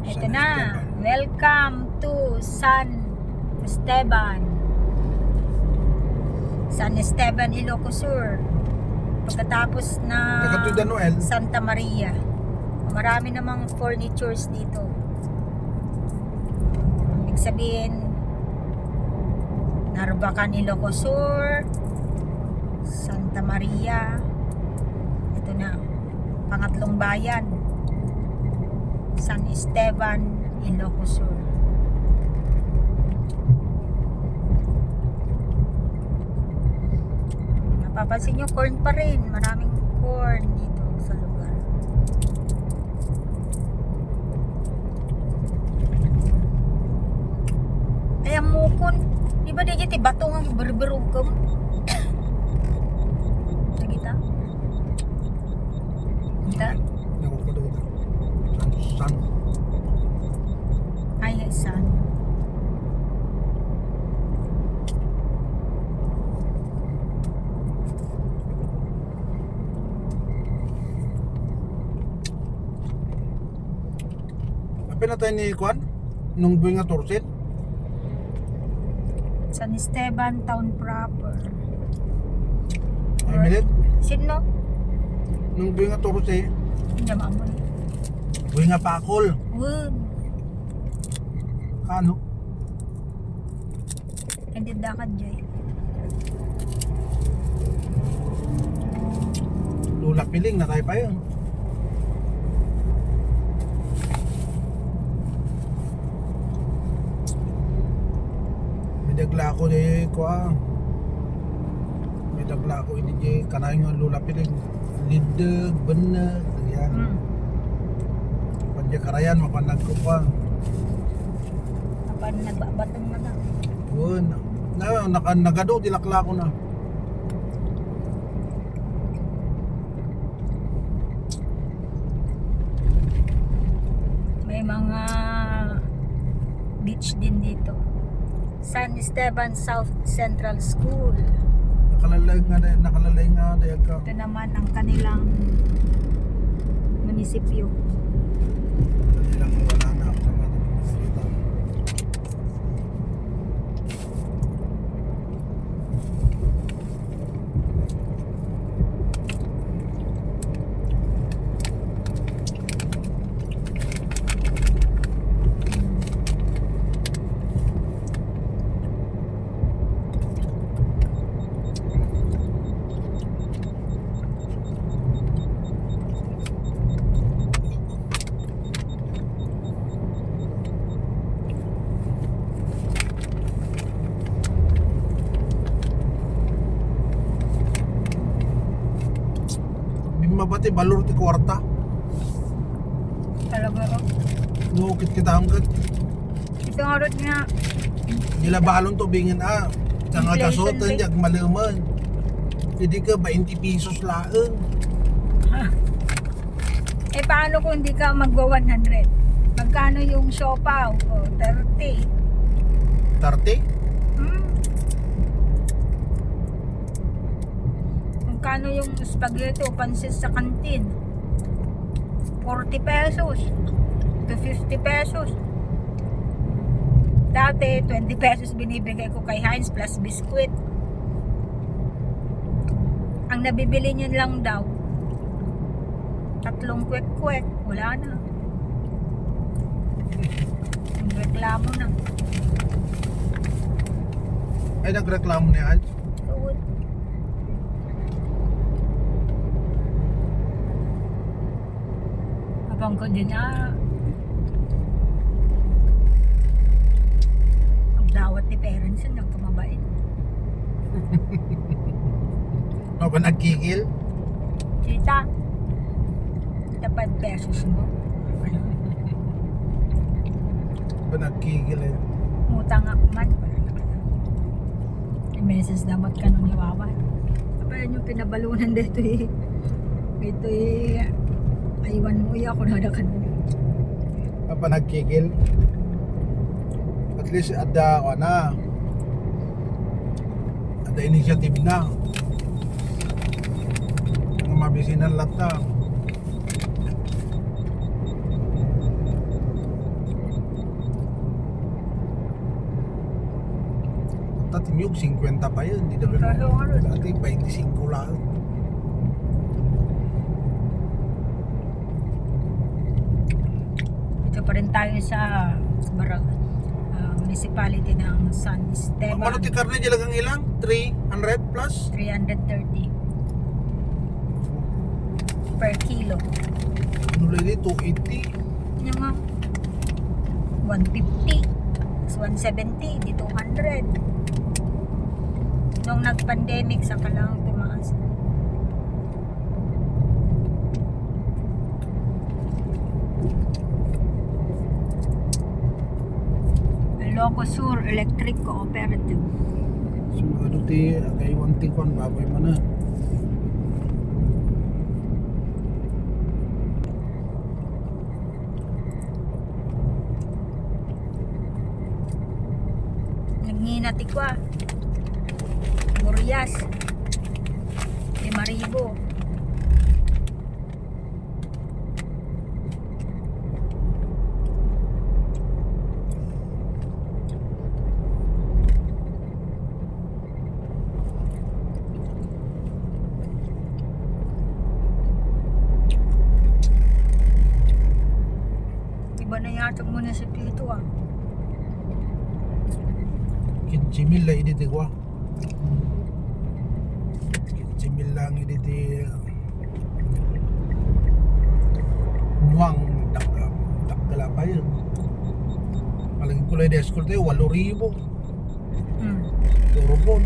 Ito San na. Esteban. Welcome to San Esteban. San Esteban, Ilocos Sur. Pagkatapos na Taga Noel. Santa Maria. Marami namang furnitures dito. Ibig sabihin, Narvacan, Ilocos Sur, Santa Maria. Ito na, pangatlong bayan. San Esteban, Ilocos Sur. Napapansin nyo, corn pa rin. Maraming corn dito sa lugar. Ay, ang mukon. Di ba di jiti batong ang berberog ka mo? Nagita? Kita? Nakukududa. San. Ay, san. Apin na tayo ni Kwan? Nung buhay nga Torsin? San Esteban town proper. Ay, minit. Sino? Nung buhay nga Torsin. Hindi mo ni. Buhay nga Pakol. Wood. Kano? Hindi dakad jay. Lula Piling na tayo pa yun. May dagla ko di ko May dagla ko ini di kanayon nga Lula Piling. Lidag, benag, yan. Panja karayan, mapanag ko pa. Kapan nagbabatong na na. Yun. Nagado, dilakla ko na. May mga beach din dito. San Esteban South Central School. Nakalalay nga dahil ka. Ito naman ang kanilang munisipyo. Ilang wala na ako naman. Dito. Mabati balur ti kwarta. Talaga oh. Nukit kita hanggat. Ito nga rin nga. Nila balon to bingin Sa nga Inflation kasotan rate. jak malaman. Hindi ka 20 pesos laeng. Eh paano kung hindi ka magwa 100? Magkano yung siopaw? Oh, 30. 30? Magkano yung spaghetti o pansit sa kantin? 40 pesos to 50 pesos. Dati 20 pesos binibigay ko kay Heinz plus biskwit. Ang nabibili niyan lang daw 3 kwek-kwek. Wala na. Ang reklamo na. Ay nagreklamo ni Al. Good. Abang ko din ang dawat ni parents yun ng kumabait. Ano ba nagkikil? Tita, 5 pesos mo. Ba nagkikil eh. Mutang ako man. Meses dapat ka nung iwawan. Kapag yung pinabalunan dito eh. Ito eh. Aywan mo iya ako na ka nun. Pa nagkikil. At least ada ko na. Ada initiative na. Ang mabisinan lahat na. Tinyog, 50 pa yun. Hindi na Talo nga rin. dati, 25 lang. Dito pa rin tayo sa municipality ng San Esteban. Ano ti karne dyan lang ilang? 300 plus? 330 per kilo. Ano lang yun? 280? Yung nga 150 170 di 200. Nung nag-pandemic saka lang tumaas. Ilocos Sur Electric Cooperative. So ano ti, kay one thing kon baboy man na. Nanginati ko ah. Murias 5,000. Iba na yata ang munisipyo ito ah. 15,000 lang editi ko. 15,000 lang editi. Buwang dakala pa yun. Malaging kulay de school tayo, 8,000. Hmm. Turupon.